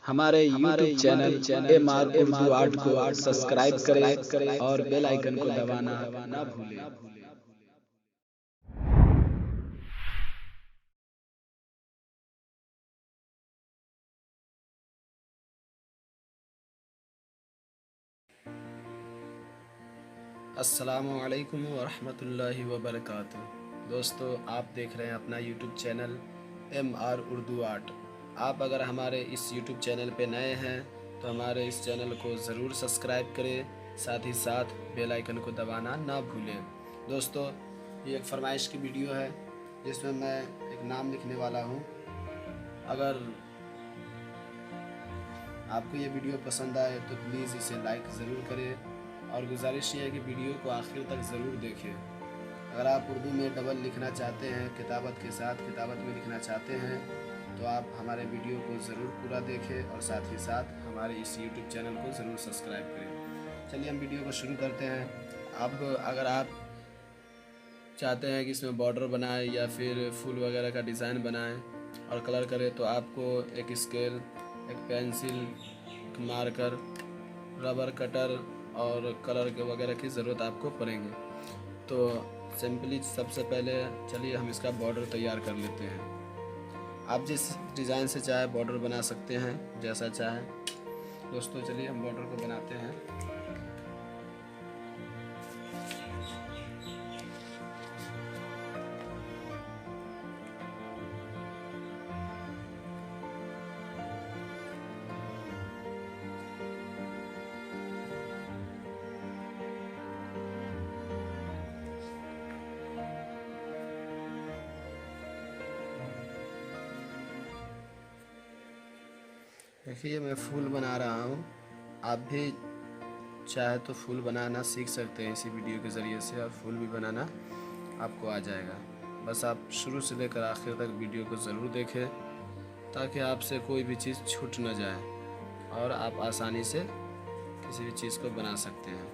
हमारे YouTube channel MR Urdu art को subscribe करें और बेल आइकन को दबाना ना भूलें। अस्सलामु अलैकुम वरहमतुल्लाहि वबरकातुहू। दोस्तों, आप देख रहे हैं अपना YouTube channel MR Urdu art. आप अगर हमारे इस YouTube चैनल पे नए हैं तो हमारे इस चैनल को ज़रूर सब्सक्राइब करें, साथ ही साथ बेल आइकन को दबाना ना भूलें। दोस्तों, ये एक फरमाइश की वीडियो है जिसमें मैं एक नाम लिखने वाला हूँ। अगर आपको ये वीडियो पसंद आए तो प्लीज़ इसे लाइक ज़रूर करें और गुजारिश ये है कि वीडियो को आखिर तक ज़रूर देखें। अगर आप उर्दू में डबल लिखना चाहते हैं, किताबत के साथ किताबत में लिखना चाहते हैं, तो आप हमारे वीडियो को ज़रूर पूरा देखें और साथ ही साथ हमारे इस YouTube चैनल को ज़रूर सब्सक्राइब करें। चलिए हम वीडियो को शुरू करते हैं। अब अगर आप चाहते हैं कि इसमें बॉर्डर बनाएं या फिर फूल वगैरह का डिज़ाइन बनाएं और कलर करें, तो आपको एक स्केल, एक पेंसिल, एक मार्कर, रबर कटर और कलर के वगैरह की ज़रूरत आपको पड़ेंगे। तो सिंपली सबसे पहले चलिए हम इसका बॉर्डर तैयार कर लेते हैं। आप जिस डिज़ाइन से चाहे बॉर्डर बना सकते हैं, जैसा चाहे। दोस्तों, चलिए हम बॉर्डर को बनाते हैं। देखिए, मैं फूल बना रहा हूँ। आप भी चाहे तो फूल बनाना सीख सकते हैं इसी वीडियो के ज़रिए से, और फूल भी बनाना आपको आ जाएगा। बस आप शुरू से लेकर आखिर तक वीडियो को ज़रूर देखें ताकि आपसे कोई भी चीज़ छूट न जाए और आप आसानी से किसी भी चीज़ को बना सकते हैं।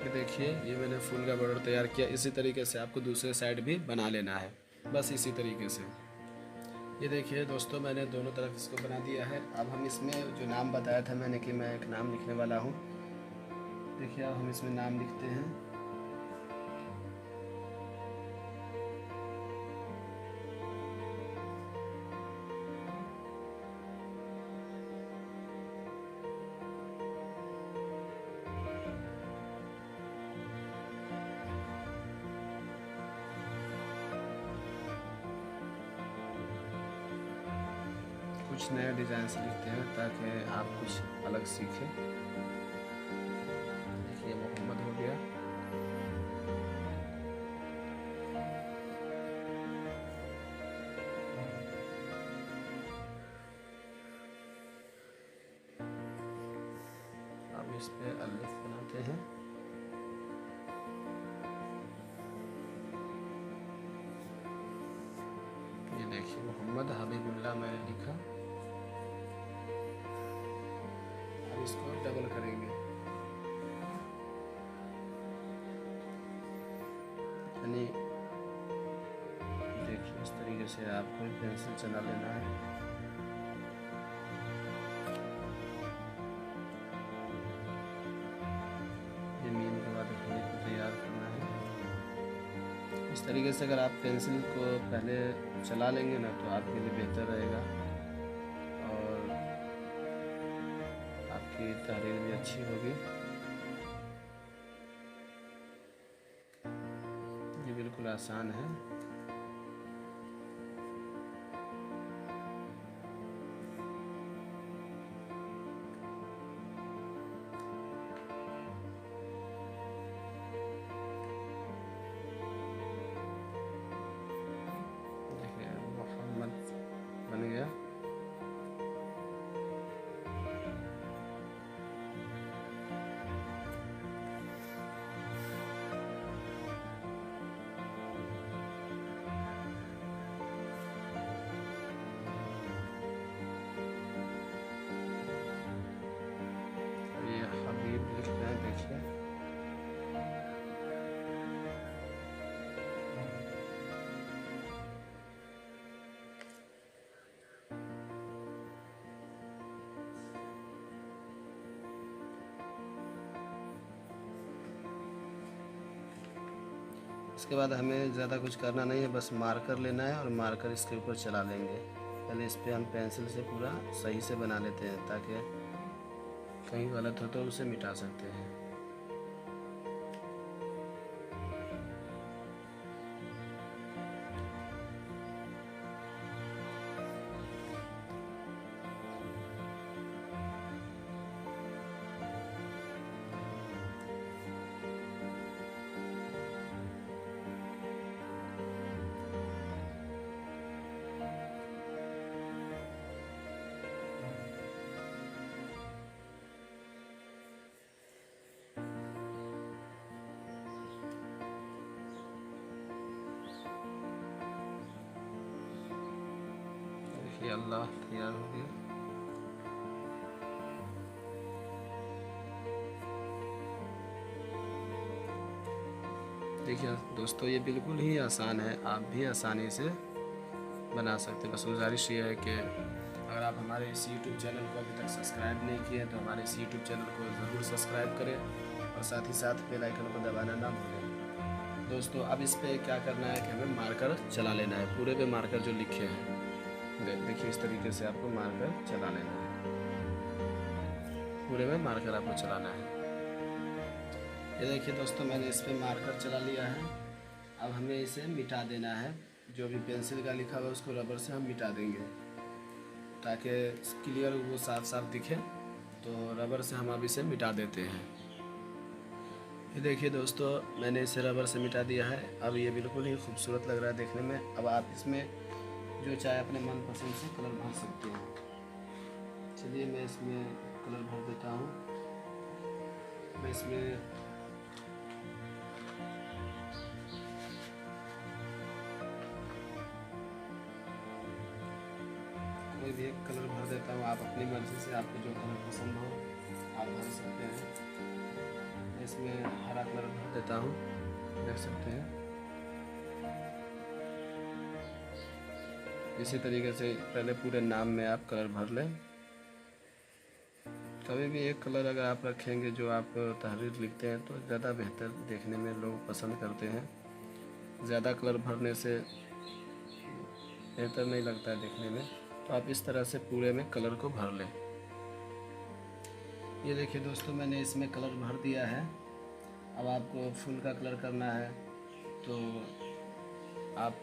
देखिए, ये मैंने फूल का बॉर्डर तैयार किया। इसी तरीके से आपको दूसरे साइड भी बना लेना है, बस इसी तरीके से। ये देखिए दोस्तों, मैंने दोनों तरफ इसको बना दिया है। अब हम इसमें जो नाम बताया था मैंने कि मैं एक नाम लिखने वाला हूँ। देखिए, अब हम इसमें नाम लिखते हैं। कुछ नया डिज़ाइन से लिखते हैं ताकि आप कुछ अलग सीखें। देखिए, मोहम्मद हो गया। अब इस पे अलिफ बनाते हैं। ये देखिए, मोहम्मद हबीबुल्लाह मैंने लिखा। अब इसको डबल करेंगे, यानी देखिए इस तरीके से आपको पेंसिल चला लेना है। ये मीन के बाद अपने को तैयार करना है। इस तरीके से अगर आप पेंसिल को पहले चला लेंगे ना तो आपके लिए बेहतर रहेगा और आपकी तहरीर भी अच्छी होगी। ये बिल्कुल आसान है। देखिए, मोहम्मद बन गया। इसके बाद हमें ज़्यादा कुछ करना नहीं है, बस मार्कर लेना है और मार्कर इसके ऊपर चला लेंगे। पहले इस पर हम पेंसिल से पूरा सही से बना लेते हैं ताकि कहीं गलत हो तो उसे मिटा सकते हैं। देखिए अल्लाह तैयार हो गया। देखिए दोस्तों, ये बिल्कुल ही आसान है, आप भी आसानी से बना सकते हैं। बस गुजारिश ये है कि अगर आप हमारे इस YouTube चैनल को अभी तक सब्सक्राइब नहीं किए तो हमारे इस YouTube चैनल को ज़रूर सब्सक्राइब करें और साथ ही साथ बेल आइकन को दबाना ना भूलें। दोस्तों अब इस पे क्या करना है कि हमें मार्कर चला लेना है, पूरे पे मार्कर जो लिखे हैं देखिए इस तरीके से आपको मार्कर चला लेना है, पूरे में मार्कर आपको चलाना है। ये देखिए दोस्तों, मैंने इस पे मार्कर चला लिया है। अब हमें इसे मिटा देना है, जो भी पेंसिल का लिखा हुआ है उसको रबर से हम मिटा देंगे ताकि क्लियर वो साफ साफ दिखे। तो रबर से हम अब इसे मिटा देते हैं। ये देखिए दोस्तों, मैंने इसे रबर से मिटा दिया है। अब ये बिल्कुल ही खूबसूरत लग रहा है देखने में। अब आप इसमें जो चाहे अपने मनपसंद से कलर भर सकते हैं। चलिए मैं इसमें कलर भर देता हूँ। मैं इसमें कोई भी एक कलर भर देता हूँ, आप अपनी मर्जी से आपको जो कलर पसंद हो आप भर सकते हैं। मैं इसमें हरा कलर भर देता हूँ, देख सकते हैं। इसी तरीके से पहले पूरे नाम में आप कलर भर लें। कभी भी एक कलर अगर आप रखेंगे जो आप तहरीर लिखते हैं तो ज़्यादा बेहतर देखने में लोग पसंद करते हैं। ज़्यादा कलर भरने से बेहतर नहीं लगता है देखने में। तो आप इस तरह से पूरे में कलर को भर लें। ये देखिए दोस्तों, मैंने इसमें कलर भर दिया है। अब आपको फूल का कलर करना है तो आप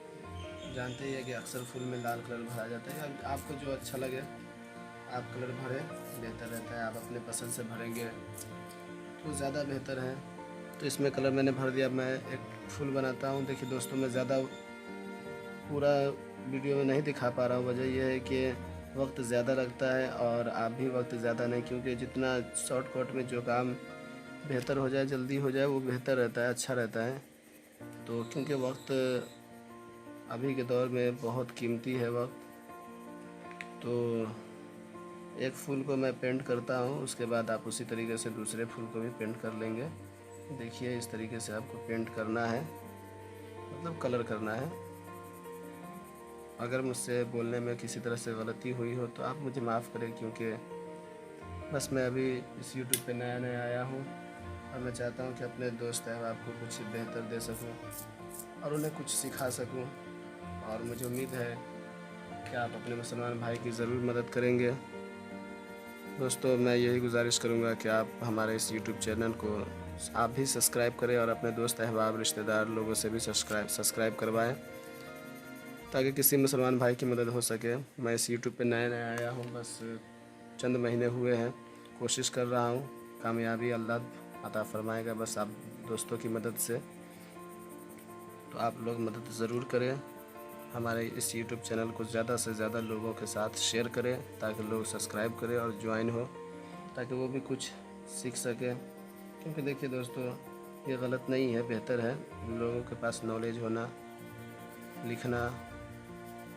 जानते ही है कि अक्सर फूल में लाल कलर भरा जाता है। आपको जो अच्छा लगे आप कलर भरें, बेहतर रहता है। आप अपने पसंद से भरेंगे तो ज़्यादा बेहतर है। तो इसमें कलर मैंने भर दिया। मैं एक फूल बनाता हूँ। देखिए दोस्तों, मैं ज़्यादा पूरा वीडियो में नहीं दिखा पा रहा हूँ। वजह यह है कि वक्त ज़्यादा लगता है और आप भी वक्त ज़्यादा नहीं, क्योंकि जितना शॉर्टकट में जो काम बेहतर हो जाए, जल्दी हो जाए, वो बेहतर रहता है, अच्छा रहता है। तो क्योंकि वक्त अभी के दौर में बहुत कीमती है वक्त, तो एक फूल को मैं पेंट करता हूँ, उसके बाद आप उसी तरीके से दूसरे फूल को भी पेंट कर लेंगे। देखिए इस तरीके से आपको पेंट करना है, मतलब कलर करना है। अगर मुझसे बोलने में किसी तरह से गलती हुई हो तो आप मुझे माफ़ करें, क्योंकि बस मैं अभी इस YouTube पे नया नया आया हूँ और मैं चाहता हूँ कि अपने दोस्त अहबाब को कुछ बेहतर दे सकूँ और उन्हें कुछ सिखा सकूँ। और मुझे उम्मीद है कि आप अपने मुसलमान भाई की ज़रूर मदद करेंगे। दोस्तों मैं यही गुजारिश करूँगा कि आप हमारे इस YouTube चैनल को आप भी सब्सक्राइब करें और अपने दोस्त अहबाब रिश्तेदार लोगों से भी सब्सक्राइब करवाएं ताकि किसी मुसलमान भाई की मदद हो सके। मैं इस YouTube पे नया नया आया हूँ, बस चंद महीने हुए हैं। कोशिश कर रहा हूँ, कामयाबी अल्लाह अता फरमाएगा बस आप दोस्तों की मदद से। तो आप लोग मदद ज़रूर करें। हमारे इस YouTube चैनल को ज़्यादा से ज़्यादा लोगों के साथ शेयर करें ताकि लोग सब्सक्राइब करें और ज्वाइन हो, ताकि वो भी कुछ सीख सकें। क्योंकि देखिए दोस्तों, ये गलत नहीं है, बेहतर है लोगों के पास नॉलेज होना, लिखना।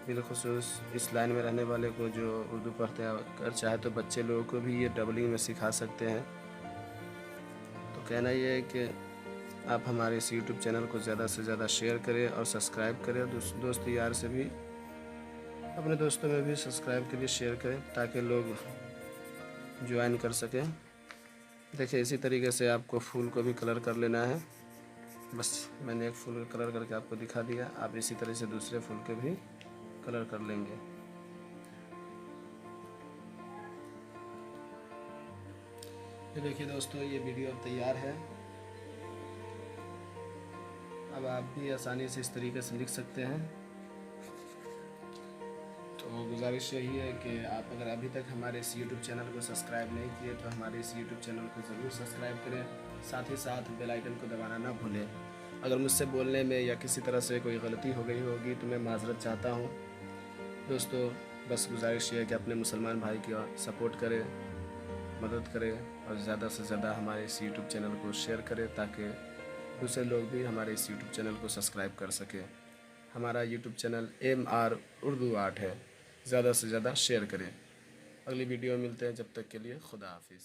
बिलखुसूस इस लाइन में रहने वाले को जो उर्दू पढ़ते हैं, अगर चाहे तो बच्चे लोगों को भी ये डबलिंग में सिखा सकते हैं। तो कहना ये है कि आप हमारे इस YouTube चैनल को ज़्यादा से ज़्यादा शेयर करें और सब्सक्राइब करें। दोस्त यार से भी, अपने दोस्तों में भी सब्सक्राइब के लिए शेयर करें ताकि लोग ज्वाइन कर सकें। देखिए इसी तरीके से आपको फूल को भी कलर कर लेना है। बस मैंने एक फूल कलर करके आपको दिखा दिया। आप इसी तरह से दूसरे फूल के भी कलर कर लेंगे। ये देखिए दोस्तों, ये वीडियो अब तैयार है। अब आप भी आसानी से इस तरीके से लिख सकते हैं। तो गुजारिश यही है कि आप अगर अभी तक हमारे इस YouTube चैनल को सब्सक्राइब नहीं किए तो हमारे इस YouTube चैनल को ज़रूर सब्सक्राइब करें, साथ ही साथ बेल आइकन को दबाना ना भूलें। अगर मुझसे बोलने में या किसी तरह से कोई गलती हो गई होगी तो मैं माज़रत चाहता हूँ। दोस्तों बस गुजारिश ये है कि अपने मुसलमान भाई की सपोर्ट करें, मदद करें और ज़्यादा से ज़्यादा हमारे इस YouTube चैनल को शेयर करें ताकि दूसरे लोग भी हमारे इस YouTube चैनल को सब्सक्राइब कर सकें। हमारा YouTube channel MR Urdu art है। ज़्यादा से ज़्यादा शेयर करें। अगली वीडियो में मिलते हैं, जब तक के लिए खुदा हाफिज़।